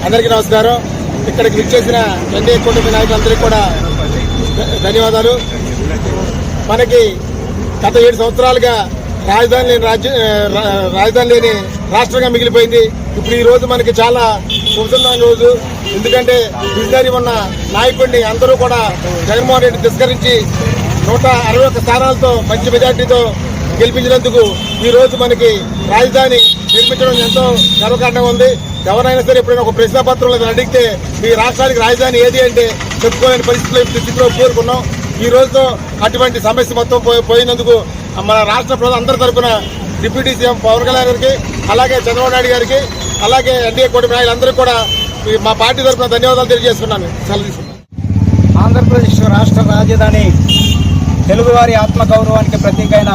అందరికీ నమస్కారం. ఇక్కడికి విచ్చేసిన ఎన్డీఏ కూటమి నాయకులందరికీ కూడా ధన్యవాదాలు. మనకి గత 7 సంవత్సరాలుగా రాజధాని లేని రాష్ట్రంగా మిగిలిపోయింది. ఇప్పుడు ఈ రోజు మనకి చాలా శుభమైన రోజు. ఎందుకంటే విజనరీ ఉన్న నాయకుడిని అందరూ కూడా జగన్మోహన్ రెడ్డి తిరస్కరించి 161 స్థానాలతో మంచి మెజార్టీతో గెలిపించినందుకు ఈ రోజు మనకి రాజధాని నిర్మించడం ఎంతో గర్వకారణంగా ఉంది. ఎవరైనా సరే ఎప్పుడైనా ఒక ప్రశ్నపత్రంలో అడిగితే మీ రాష్ట్రానికి రాజధాని ఏది అంటే చెప్పుకోలేని స్థితిలో కోరుకున్నాం. ఈ రోజుతో అటువంటి సమస్య మొత్తం పోయినందుకు మన రాష్ట్ర ప్రజలందరి తరఫున డిప్యూటీ సీఎం పవన్ కళ్యాణ్ గారికి, అలాగే చంద్రబాబు నాయుడు గారికి, అలాగే ఎన్డీఏ కూటమి నాయకులందరికీ కూడా మా పార్టీ తరఫున ధన్యవాదాలు తెలియజేసుకున్నాను. సెలవు తీసుకున్నాను. ఆంధ్రప్రదేశ్ రాష్ట్ర రాజధాని తెలుగువారి ఆత్మగౌరవానికి ప్రతీకైన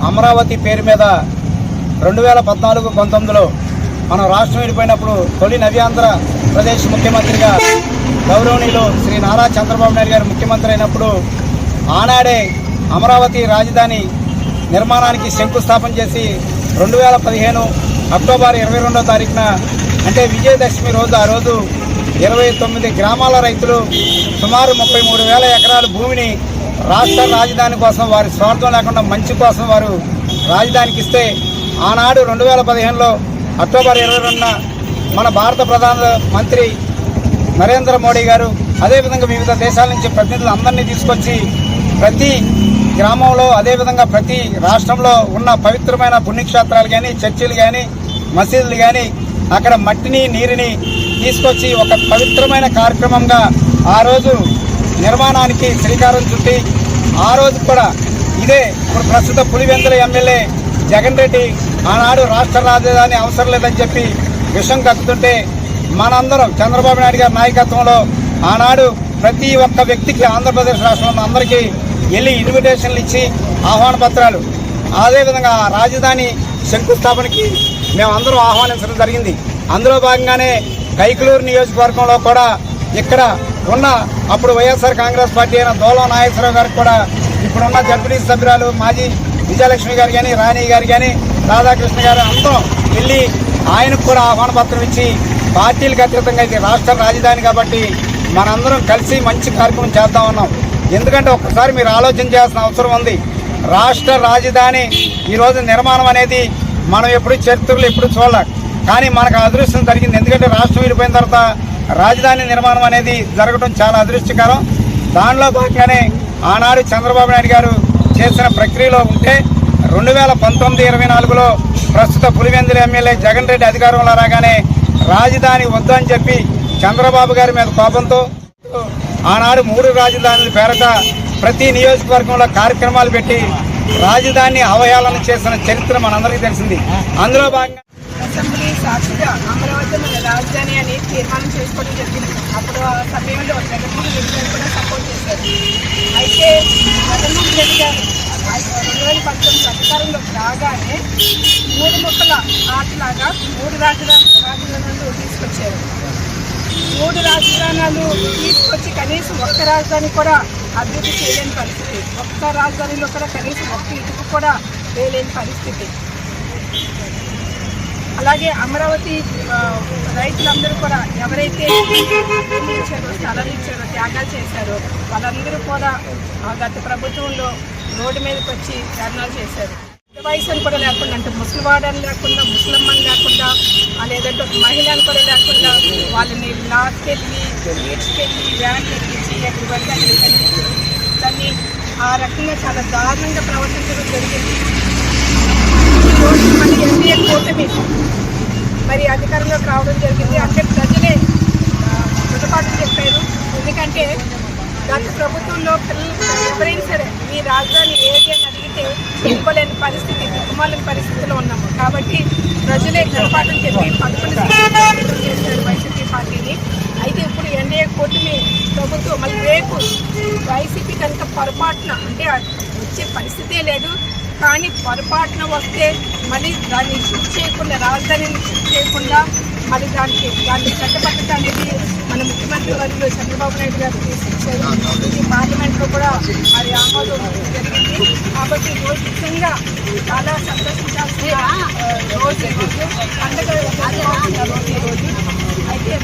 అమరావతి పేరు మీద 2014-19లో మన రాష్ట్రం విడిపోయినప్పుడు తొలి నవ్యాంధ్రప్రదేశ్ ముఖ్యమంత్రిగా గౌరవనీయులు శ్రీ నారా చంద్రబాబు నాయుడు గారు ముఖ్యమంత్రి అయినప్పుడు ఆనాడే అమరావతి రాజధాని నిర్మాణానికి శంకుస్థాపన చేసి 2015 అక్టోబర్ 22వ తారీఖున అంటే విజయదశమి రోజు ఆ రోజు 29 గ్రామాల రైతులు సుమారు 33,000 ఎకరాల భూమిని రాష్ట్ర రాజధాని కోసం వారి స్వార్థం లేకుండా మంచి కోసం వారు రాజధానికి ఇస్తే ఆనాడు 2015లో అక్టోబర్ 22న మన భారత ప్రధాన మంత్రి నరేంద్ర మోడీ గారు అదేవిధంగా వివిధ దేశాల నుంచి ప్రతినిధులు అందరినీ తీసుకొచ్చి ప్రతి గ్రామంలో అదేవిధంగా ప్రతి రాష్ట్రంలో ఉన్న పవిత్రమైన పుణ్యక్షేత్రాలు కానీ చర్చిలు కానీ మసీదులు కానీ అక్కడ మట్టిని నీరుని తీసుకొచ్చి ఒక పవిత్రమైన కార్యక్రమంగా ఆ రోజు నిర్మాణానికి శ్రీకారం చుట్టి ఆ రోజు కూడా ఇదే ఇప్పుడు ప్రస్తుత పులివెందుల ఎమ్మెల్యే జగన్ రెడ్డి ఆనాడు రాష్ట్ర రాజధాని అవసరం లేదని చెప్పి విషం కక్కుతుంటే మనందరం చంద్రబాబు నాయుడు గారి నాయకత్వంలో ఆనాడు ప్రతి ఒక్క వ్యక్తికి ఆంధ్రప్రదేశ్ రాష్ట్రంలో అందరికీ వెళ్ళి ఇన్విటేషన్లు ఇచ్చి ఆహ్వాన పత్రాలు అదేవిధంగా రాజధాని శంకుస్థాపనకి మేమందరం ఆహ్వానించడం జరిగింది. అందులో భాగంగానే కైకలూరు నియోజకవర్గంలో కూడా ఇక్కడ ఉన్న అప్పుడు వైఎస్ఆర్ కాంగ్రెస్ పార్టీ అయిన దోలం నాగేశ్వరరావు గారికి కూడా ఇప్పుడున్న జడ్పీటీ సభ్యురాలు మాజీ విజయలక్ష్మి గారు కానీ రాణి గారు కానీ రాధాకృష్ణ గారు అందరం వెళ్ళి ఆయనకు కూడా ఆహ్వాన పత్రం ఇచ్చి పార్టీలకు అతీతంగా ఇది రాష్ట్ర రాజధాని కాబట్టి మనందరం కలిసి మంచి కార్యక్రమం చేద్దాం ఉన్నాం. ఎందుకంటే ఒక్కసారి మీరు ఆలోచన చేయాల్సిన అవసరం ఉంది. రాష్ట్ర రాజధాని ఈరోజు నిర్మాణం అనేది మనం ఎప్పుడు చరిత్రలో ఎప్పుడు చూడాలి, కానీ మనకు అదృష్టం జరిగింది. ఎందుకంటే రాష్ట్రం విడిపోయిన తర్వాత రాజధాని నిర్మాణం అనేది జరగడం చాలా అదృష్టకరం. దానిలో భాగంగానే ఆనాడు చంద్రబాబు నాయుడు గారు చేసిన ప్రక్రియలో ఉంటే 2019-24లో ప్రస్తుత పులివెందుల ఎమ్మెల్యే జగన్ రెడ్డి అధికారంలో రాగానే రాజధాని వద్దని చెప్పి చంద్రబాబు గారి మీద కోపంతో ఆనాడు 3 రాజధానుల పేరట ప్రతి నియోజకవర్గంలో కార్యక్రమాలు పెట్టి రాజధాని అవహేళన చేసిన చరిత్ర మనందరికీ తెలిసింది. అందులో భాగంగా అసెంబ్లీ సాక్షిగా అమరావతి మన రాజధాని అని తీర్మానం చేసుకోవడం జరిగింది. అప్పుడు ఆ సమయంలో జగన్మోహన్ రెడ్డి గారు కూడా సపోర్ట్ చేశారు. అయితే జగన్మోహన్ రెడ్డి గారు 2019 అధికారంలోకి రాగానే 3 ముక్కల ఆటలాగా 3 రాజధానులు తీసుకొచ్చారు. 3 రాజధానులు తీసుకొచ్చి కనీసం ఒక్క రాజధాని కూడా అభివృద్ధి చేయలేని పరిస్థితి, ఒక్క రాజధానిలో కూడా కనీసం ఒక్క ఇటుకు కూడా వేయలేని పరిస్థితి. అలాగే అమరావతి రైతులందరూ కూడా ఎవరైతే భూమి ఇచ్చారో స్థలాలు ఇచ్చారో త్యాగాలు చేశారో వాళ్ళందరూ కూడా గత ప్రభుత్వంలో రోడ్డు మీదకి వచ్చి ధర్నాలు చేశారు. వయసుని కూడా లేకుండా అంటే ముసలివాడని లేకుండా ముసలమ్మని లేకుండా లేదంటే ఒక మహిళను కూడా లేకుండా వాళ్ళని లాక్కెళ్ళి ఈడ్చుకెళ్ళి వ్యాన్ ఎక్కించి ఎక్కడి పడితే అక్కడికి దాన్ని ఆ రకంగా చాలా దారుణంగా ప్రవర్తించడం జరిగింది. ఈరోజు మన ఎన్డీఏ కూటమి మరి అధికారంలోకి రావడం జరిగింది. అంటే ప్రజలే గుణపాఠం చెప్పారు. ఎందుకంటే గత ప్రభుత్వంలో పిల్లలు ఎవరైనా సరే మీ రాజధాని ఏది అని అడిగితే చెప్పుకోలేని పరిస్థితి, దిక్కుమాలని పరిస్థితిలో ఉన్నాము. కాబట్టి ప్రజలే గుణపాఠం చెప్పి 11 చేశారు వైసీపీ పార్టీని. అయితే ఇప్పుడు ఎన్డీఏ కూటమి ప్రభుత్వం మళ్ళీ రేపు వైసీపీ కనుక పొరపాటున అంటే వచ్చే పరిస్థితే లేదు, కానీ పొరపాటున వస్తే మళ్ళీ దాన్ని షిఫ్ట్ చేయకుండా రాజధానిని షిఫ్ట్ చేయకుండా మరి దాన్ని చట్టబద్ధత అనేది మన ముఖ్యమంత్రి వర్యులు చంద్రబాబు నాయుడు గారు తీసుకొచ్చారు. ఇది పార్లమెంట్లో కూడా మరి ఆమోదం జరిగింది. కాబట్టి ఈరోజు నిజంగా చాలా సంతోషించాల్సిన రోజు ఈరోజు పండుగ రోజు ఈరోజు అయితే